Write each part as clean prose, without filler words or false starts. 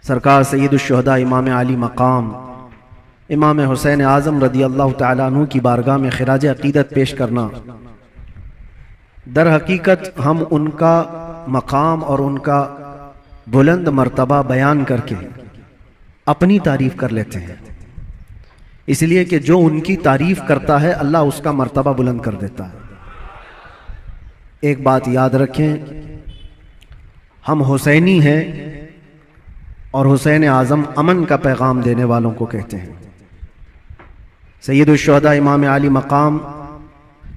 सरकार सैयदुश्शुहदा इमाम आली मकाम इमाम हुसैन आज़म रदी अल्लाह तआला अन्हु की बारगाह में खिराज अक़ीदत पेश करना, दर हकीकत हम उनका मकाम और उनका बुलंद मर्तबा बयान करके अपनी तारीफ कर लेते हैं, इसलिए कि जो उनकी तारीफ करता है अल्लाह उसका मर्तबा बुलंद कर देता है। एक बात याद रखें, हम हुसैनी हैं और हुसैन आज़म अमन का पैगाम देने वालों को कहते हैं। सैयदुश्शुहदा इमाम आली मकाम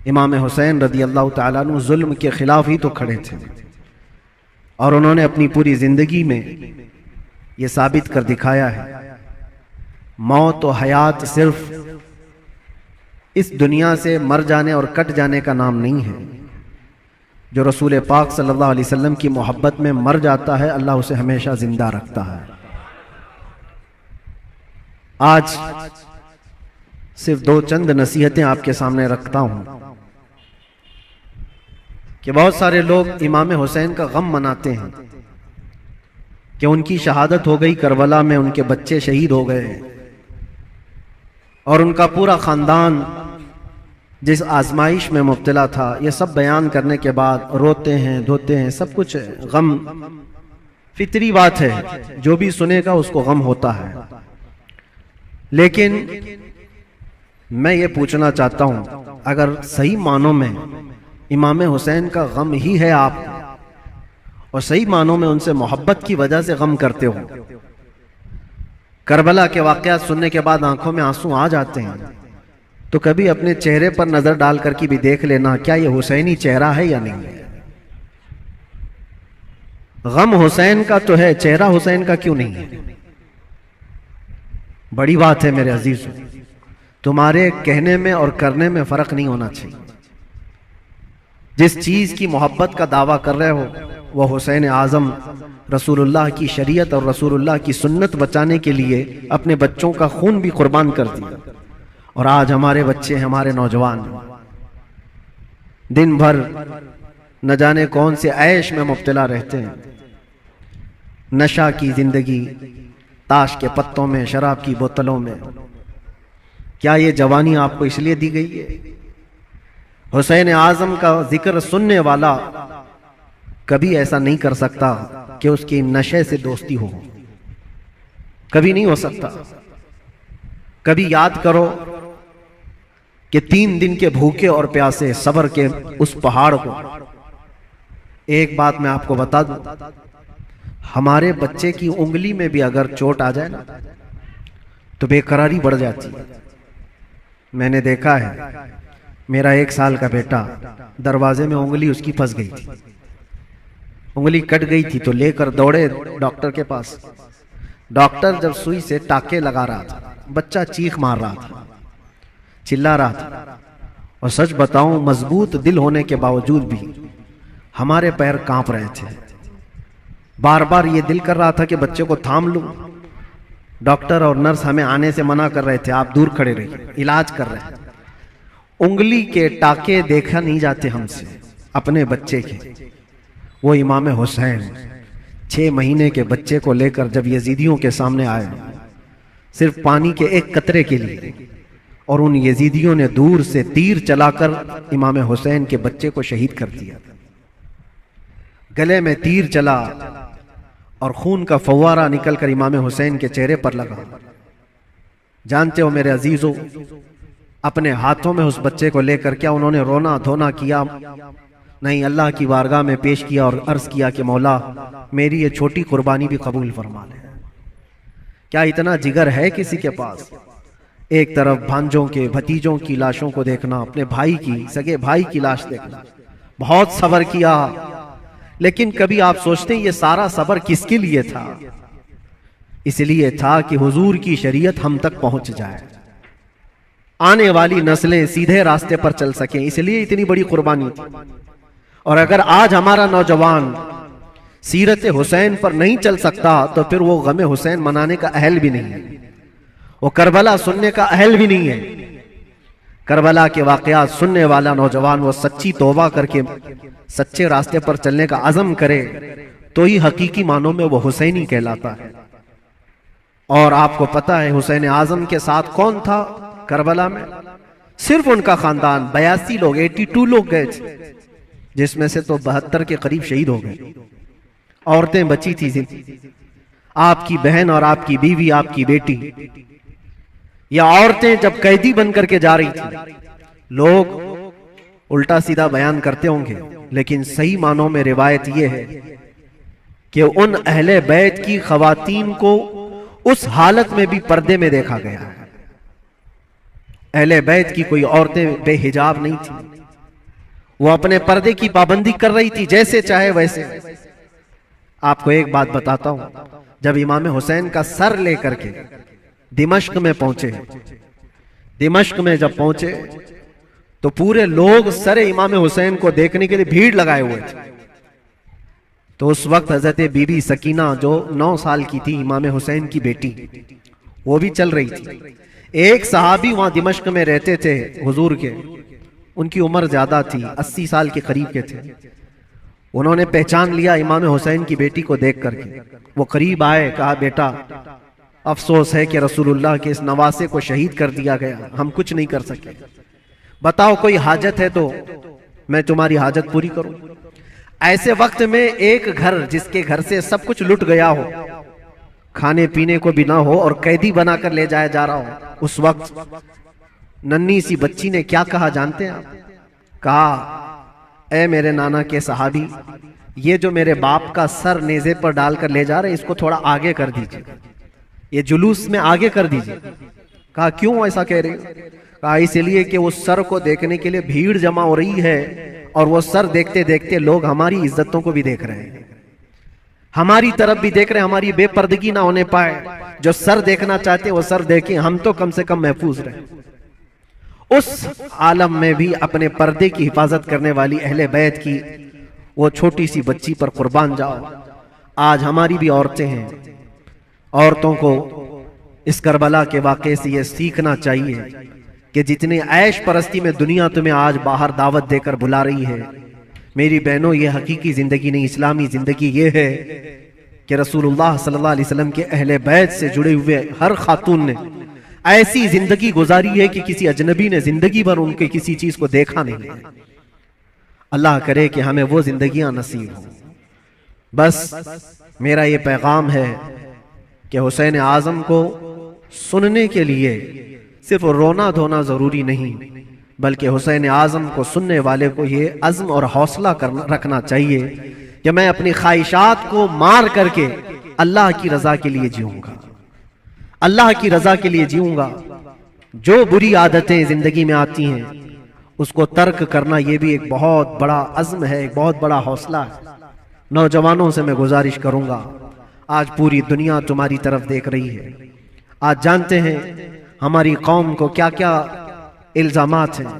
इमाम हुसैन रदी अल्लाह तआला अन्हु जुल्म के खिलाफ ही तो खड़े थे और उन्होंने अपनी पूरी जिंदगी में ये साबित कर दिखाया है, मौत और हयात सिर्फ इस दुनिया से मर जाने और कट जाने का नाम नहीं है। जो रसूल पाक सल्लल्लाहु अलैहि वसल्लम की मोहब्बत में मर जाता है अल्लाह उसे हमेशा जिंदा रखता है। आज सिर्फ दो चंद नसीहतें आपके सामने रखता हूं कि बहुत सारे लोग इमाम हुसैन का गम मनाते हैं कि उनकी शहादत हो गई, करबला में उनके बच्चे शहीद हो गए और उनका पूरा खानदान जिस आजमाइश में मुब्तला था, ये सब बयान करने के बाद रोते हैं, धोते हैं, सब कुछ गम फितरी बात है, जो भी सुनेगा उसको गम होता है। लेकिन मैं ये पूछना चाहता हूं, अगर सही मानों में इमाम हुसैन का गम ही है आप और सही मानों में उनसे मोहब्बत की वजह से गम करते हो, करबला के वाकयात सुनने के बाद आंखों में आंसू आ जाते हैं, तो कभी अपने चेहरे पर नजर डाल करके भी देख लेना, क्या ये हुसैनी चेहरा है या नहीं है। गम हुसैन का तो है, चेहरा हुसैन का क्यों नहीं है। बड़ी बात है मेरे अजीजों, तुम्हारे कहने में और करने में फर्क नहीं होना चाहिए। जिस चीज की मोहब्बत का दावा कर रहे हो वह हुसैन आजम रसूलुल्लाह की शरीयत और रसूलुल्लाह की सुन्नत बचाने के लिए अपने बच्चों का खून भी कुर्बान कर दिया। और आज हमारे बच्चे, हमारे नौजवान दिन भर न जाने कौन से ऐश में मुब्तला रहते हैं, नशा की जिंदगी, ताश के पत्तों में, शराब की बोतलों में। क्या ये जवानी आपको इसलिए दी गई है? हुसैन आजम का जिक्र सुनने वाला कभी ऐसा नहीं कर सकता कि उसकी नशे से दोस्ती हो, कभी नहीं हो सकता। कभी याद करो कि 3 दिन के भूखे और प्यासे सब्र के उस पहाड़ को। एक बात मैं आपको बता दूं, हमारे बच्चे की उंगली में भी अगर चोट आ जाए ना तो बेकरारी बढ़ जाती है। मैंने देखा है, मेरा 1 साल का बेटा, दरवाजे में उंगली उसकी फंस गई थी, उंगली कट गई थी, तो लेकर दौड़े डॉक्टर के पास। डॉक्टर जब सुई से टाके लगा रहा था, बच्चा चीख मार रहा था, चिल्ला रहा था, और सच बताऊं मजबूत दिल होने के बावजूद भी हमारे पैर कांप रहे थे। बार बार ये दिल कर रहा था कि बच्चे को थाम लूं। डॉक्टर और नर्स हमें आने से मना कर रहे थे, आप दूर खड़े रहिए, इलाज कर रहे हैं। उंगली के टाके देखा नहीं जाते हमसे अपने बच्चे के। वो इमाम हुसैन 6 महीने के बच्चे को लेकर जब यजीदियों के सामने आए, सिर्फ पानी के एक कतरे के लिए, और उन यजीदियों ने दूर से तीर चलाकर इमाम हुसैन के बच्चे को शहीद कर दिया। गले में तीर चला और खून का फव्वारा निकलकर इमाम हुसैन के चेहरे पर लगा। जानते हो मेरे अजीजों, अपने हाथों में उस बच्चे को लेकर क्या उन्होंने रोना धोना किया? नहीं, अल्लाह की बारगाह में पेश किया और अर्ज किया कि मौला मेरी ये छोटी कुर्बानी भी कबूल फरमा ले। क्या इतना जिगर है किसी के पास? एक तरफ भांजों के, भतीजों की लाशों को देखना, अपने भाई की, सगे भाई की लाश देखना, बहुत सब्र किया। लेकिन कभी आप सोचते हैं ये सारा सब्र किसके लिए था? इसलिए था कि हुजूर की शरीयत हम तक पहुंच जाए, आने वाली नस्लें सीधे रास्ते पर चल सकें, इसलिए इतनी बड़ी कुर्बानी थी। और अगर आज हमारा नौजवान सीरत हुसैन पर नहीं चल सकता तो फिर वो गमे हुसैन मनाने का अहल भी नहीं है, वो करबला सुनने का अहल भी नहीं है। करबला के वाकयात सुनने वाला नौजवान वो सच्ची तौबा करके सच्चे रास्ते पर चलने का अज़म करे तो ही हकीकी मानों में वो हुसैनी कहलाता है। और आपको पता है हुसैन आजम के साथ कौन था करबला में? सिर्फ उनका खानदान 82 लोग, 82 लोग गए थे, जिसमें से तो 72 के करीब शहीद हो गए। औरतें बची थी जिंदगी, आपकी बहन और आपकी बीवी, आपकी बेटी, या औरतें जब कैदी बन करके जा रही थी। लोग उल्टा सीधा बयान करते होंगे, लेकिन सही मानों में रिवायत यह है कि उन अहले बैत की खवातीन को उस हालत में भी पर्दे में देखा गया है। अहले बैत की कोई औरतें बेहिजाब नहीं थी, वो अपने पर्दे की पाबंदी कर रही थी, जैसे चाहे वैसे। आपको एक बात बताता हूं, जब इमाम हुसैन का सर लेकर के दिमश्क में पहुंचे, दिमश्क में जब पहुंचे तो पूरे लोग सर इमाम हुसैन को देखने के लिए भीड़ लगाए हुए थे। तो उस वक्त हजरत बीबी सकीना जो 9 साल की थी, इमाम हुसैन की बेटी, वो भी चल रही थी। एक सहाबी वहां दिमश्क में रहते थे हुजूर के, उनकी उम्र ज्यादा थी, 80 साल के करीब के थे। उन्होंने पहचान लिया इमाम हुसैन की बेटी को देख करके। वो करीब आए, कहा बेटा अफसोस है कि रसूलुल्लाह के इस नवासे को शहीद कर दिया गया, हम कुछ नहीं कर सके, बताओ कोई हाजत है तो मैं तुम्हारी हाजत पूरी करूं। ऐसे वक्त में एक घर, जिसके घर से सब कुछ लुट गया हो, खाने पीने को भी ना हो और कैदी बनाकर ले जाया जा रहा हो, उस वक्त नन्ही सी बच्ची ने क्या कहा जानते हैं आप? कहा, ए मेरे नाना के सहाबी, ये जो मेरे बाप का सर नेज़े पर डालकर ले जा रहे हैं, इसको थोड़ा आगे कर दीजिए, ये जुलूस में आगे कर दीजिए। कहा क्यों ऐसा कह रहे हो? कहा इसलिए कि उस सर को देखने के लिए भीड़ जमा हो रही है, और वो सर देखते देखते लोग हमारी इज्जतों को भी देख रहे हैं, हमारी तरफ भी देख रहे हैं, हमारी बेपर्दगी ना होने पाए। जो सर देखना चाहते हैं वो सर देखें, हम तो कम से कम महफूज रहे। उस आलम में भी अपने पर्दे की हिफाजत करने वाली अहले बैत की वो छोटी सी बच्ची पर कुर्बान जाओ। आज हमारी भी औरतें हैं, औरतों को इस करबला के वाक़े से ये सीखना चाहिए कि जितने ऐश परस्ती में दुनिया तुम्हें आज बाहर दावत देकर बुला रही है, मेरी बहनों, ये हकीकी जिंदगी नहीं, इस्लामी जिंदगी ये है कि रसूलुल्लाह सल्लल्लाहु अलैहि वसल्लम के अहले बैत से जुड़े हुए हर खातून ने ऐसी जिंदगी गुजारी है कि किसी अजनबी ने जिंदगी भर उनके किसी चीज को देखा नहीं है। अल्लाह करे कि हमें वो जिंदगियां नसीब हो। बस मेरा ये पैगाम है कि हुसैन आजम को सुनने के लिए सिर्फ रोना धोना जरूरी नहीं, बल्कि हुसैन आजम को सुनने वाले को ये अज़्म और हौसला रखना चाहिए कि मैं अपनी ख्वाहिशात को मार करके अल्लाह की रजा के लिए जीऊंगा, अल्लाह की रजा के लिए जीऊंगा। जो बुरी आदतें जिंदगी में आती हैं उसको तर्क करना, ये भी एक बहुत बड़ा अज़्म है, एक बहुत बड़ा हौसला है। नौजवानों से मैं गुजारिश करूंगा, आज पूरी दुनिया तुम्हारी तरफ देख रही है। आज जानते हैं हमारी कौम को क्या क्या इल्जामात हैं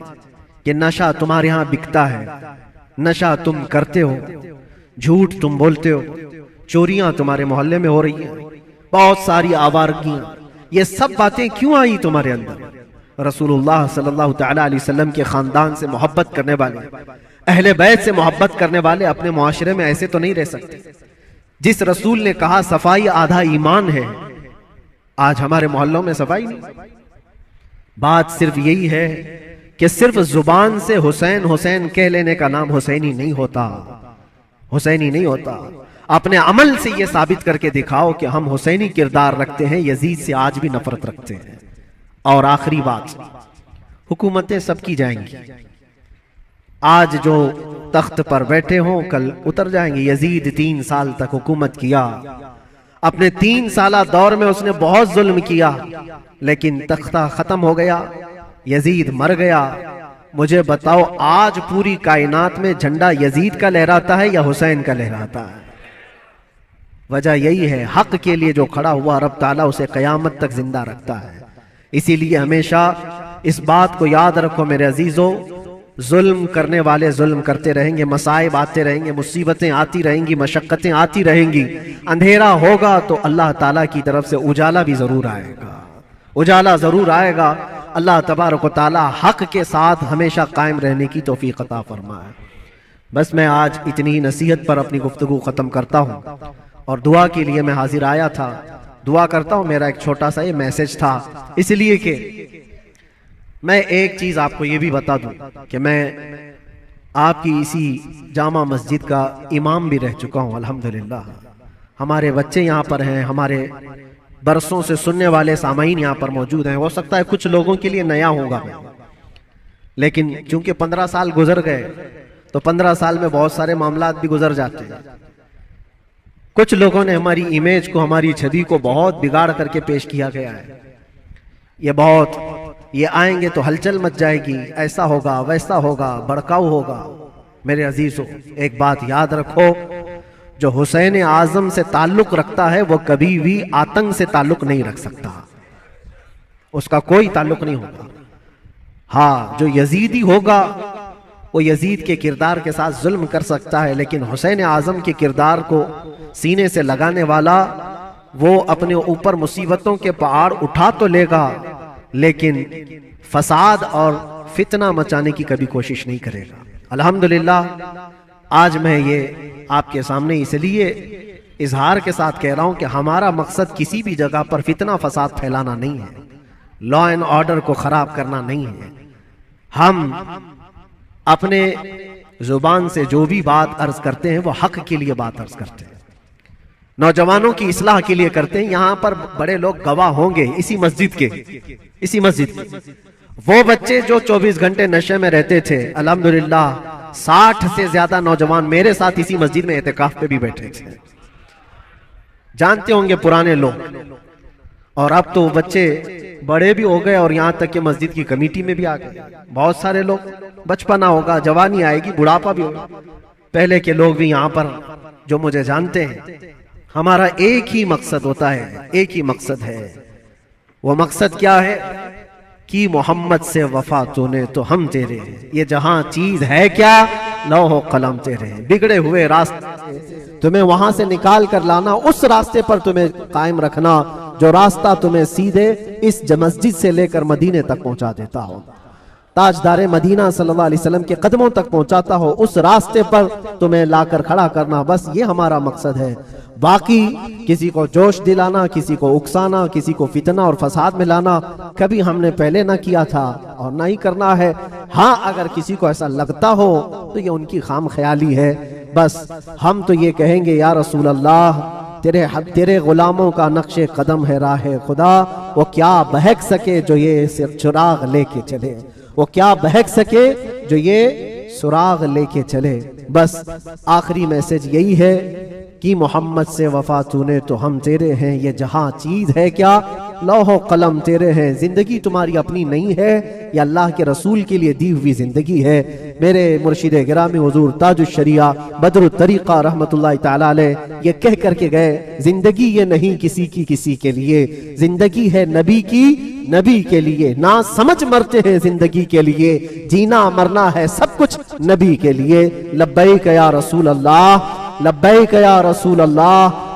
कि नशा तुम्हारे यहाँ बिकता है, नशा तुम करते हो, झूठ तुम बोलते हो, चोरियां तुम्हारे मोहल्ले में हो रही हैं, बहुत सारी आवारगियां। ये सब बातें क्यों आई तुम्हारे अंदर? रसूलुल्लाह सल्लल्लाहु तआला अलैहि वसल्लम के खानदान से मोहब्बत करने वाले, अहले बैत से मोहब्बत करने वाले अपने मुआशरे में ऐसे तो नहीं रह सकते। जिस रसूल ने कहा सफाई आधा ईमान है, आज हमारे मोहल्लों में सफाई नहीं। बात सिर्फ यही है कि सिर्फ जुबान से हुसैन हुसैन कह लेने का नाम हुसैनी नहीं होता, हुसैनी नहीं होता। अपने अमल से यह साबित करके दिखाओ कि हम हुसैनी किरदार रखते हैं, यजीद से आज भी नफरत रखते हैं। और आखिरी बात, हुकूमतें सबकी जाएंगी, आज जो तख्त पर बैठे हों कल उतर जाएंगे। यजीद 3 साल तक हुकूमत किया, अपने 3 साला दौर में उसने बहुत जुल्म किया, लेकिन तख्ता खत्म हो गया, यजीद मर गया। मुझे बताओ आज पूरी कायनात में झंडा यजीद का लहराता है या हुसैन का लहराता है? वजह यही है, हक के लिए जो खड़ा हुआ रब ताला उसे कयामत तक जिंदा रखता है। इसीलिए हमेशा इस बात को याद रखो मेरे अजीजों, जुल्म करने वाले जुल्म करते रहेंगे, मसाइब आते रहेंगे, मुसीबतें आती रहेंगी, मशक्कतें आती रहेंगी। अंधेरा होगा तो अल्लाह ताला की तरफ से उजाला भी जरूर आएगा, उजाला जरूर आएगा। अल्लाह तबारक व ताला हक के साथ हमेशा कायम रहने की तौफीक अता फरमाए। बस मैं आज इतनी नसीहत पर अपनी गुफ्तगू ख़त्म करता हूँ और दुआ के लिए मैं हाजिर आया था। दुआ करता हूं। मेरा एक छोटा सा ये मैसेज था, इसलिए कि मैं एक चीज आपको ये भी बता दूं कि मैं आपकी इसी जामा मस्जिद का इमाम भी रह चुका हूं अल्हम्दुलिल्लाह। हमारे बच्चे यहाँ पर हैं, हमारे बरसों से सुनने वाले सामाईन यहाँ पर मौजूद हैं। हो सकता है कुछ लोगों के लिए नया होगा, लेकिन क्योंकि 15 साल गुजर गए तो 15 साल में बहुत सारे मामलात भी गुजर जाते हैं। कुछ लोगों ने हमारी इमेज को, हमारी छवि को बहुत बिगाड़ करके पेश किया गया है। ये आएंगे तो हलचल मच जाएगी, ऐसा होगा वैसा होगा, भड़काऊ होगा। मेरे अजीजों, एक बात याद रखो, जो हुसैन आजम से ताल्लुक रखता है वो कभी भी आतंक से ताल्लुक नहीं रख सकता, उसका कोई ताल्लुक नहीं होगा। हाँ, जो यजीदी होगा वो यजीद के किरदार के साथ जुल्म कर सकता है, लेकिन हुसैन आजम के किरदार को सीने से लगाने वाला वो अपने ऊपर मुसीबतों के पहाड़ उठा तो लेगा, लेकिन फसाद और फितना मचाने की कभी कोशिश नहीं करेगा। अल्हम्दुलिल्लाह, आज मैं ये आपके सामने इसलिए इजहार के साथ कह रहा हूं कि हमारा मकसद किसी भी जगह पर फितना फसाद फैलाना नहीं है, लॉ एंड ऑर्डर को खराब करना नहीं है। हम अपने जुबान से जो भी बात अर्ज करते हैं वो हक के लिए बात अर्ज करते हैं, नौजवानों की इस्लाह के लिए करते हैं। यहां पर बड़े लोग गवाह होंगे इसी मस्जिद के वो बच्चे जो 24 घंटे नशे में रहते थे, अल्हम्दुलिल्लाह 60 से ज्यादा नौजवान मेरे साथ इसी मस्जिद में एहतिकाफ पे भी बैठे थे, जानते होंगे पुराने लोग। और अब तो बच्चे बड़े भी हो गए और यहां तक कि मस्जिद की कमेटी में भी आ गए। बहुत सारे लोग, बचपना होगा, जवानी आएगी, बुढ़ापा भी होगा। पहले के लोग भी यहां पर जो मुझे जानते हैं, हमारा एक ही मकसद होता है, एक ही मकसद है। वो मकसद क्या है कि मोहम्मद से वफा तूने तो हम तेरे हैं, ये जहां चीज है क्या, लौह कलम तेरे हैं। बिगड़े हुए रास्ते तुम्हें वहां से निकाल कर लाना, उस रास्ते पर तुम्हें कायम रखना जो रास्ता तुम्हें सीधे इस मस्जिद से लेकर मदीने तक पहुंचा देता हो, ताजदारे मदीना सल्लल्लाहु अलैहि वसल्लम के कदमों तक पहुंचाता हो, उस रास्ते पर तुम्हें लाकर खड़ा करना, बस ये हमारा मकसद है। बाकी किसी को जोश दिलाना, किसी को उकसाना, किसी को फितना और फसाद में लाना कभी हमने पहले ना किया था और ना ही करना है। हाँ, अगर किसी को ऐसा लगता हो तो ये उनकी खाम ख्याली है। बस हम तो ये कहेंगे, या रसूल अल्लाह, तेरे गुलामों का नक्शे कदम है राह खुदा, वो क्या बहक सके जो ये चिराग लेके चले, वो क्या बहक सके जो ये सुराग लेके चले। बस आखिरी मैसेज यही है कि मोहम्मद से वफा तूने तो हम तेरे हैं, ये जहां चीज है क्या, लौह कलम तेरे हैं। जिंदगी तुम्हारी अपनी नहीं है, ये अल्लाह के रसूल के लिए दी हुई जिंदगी है। मेरे मुर्शिद गिरामी हुजूर ताजुश शरिया बदरुत तरीका रहमतुल्लाह तआला अलैह ये कह करके गए, जिंदगी ये नहीं किसी की किसी के लिए, जिंदगी है नबी की नबी के लिए। ना समझ मरते हैं जिंदगी के लिए, जीना मरना है सब कुछ नबी के लिए। लब्बैक या रसूल अल्लाह, लब्बैक या रसूल अल्लाह,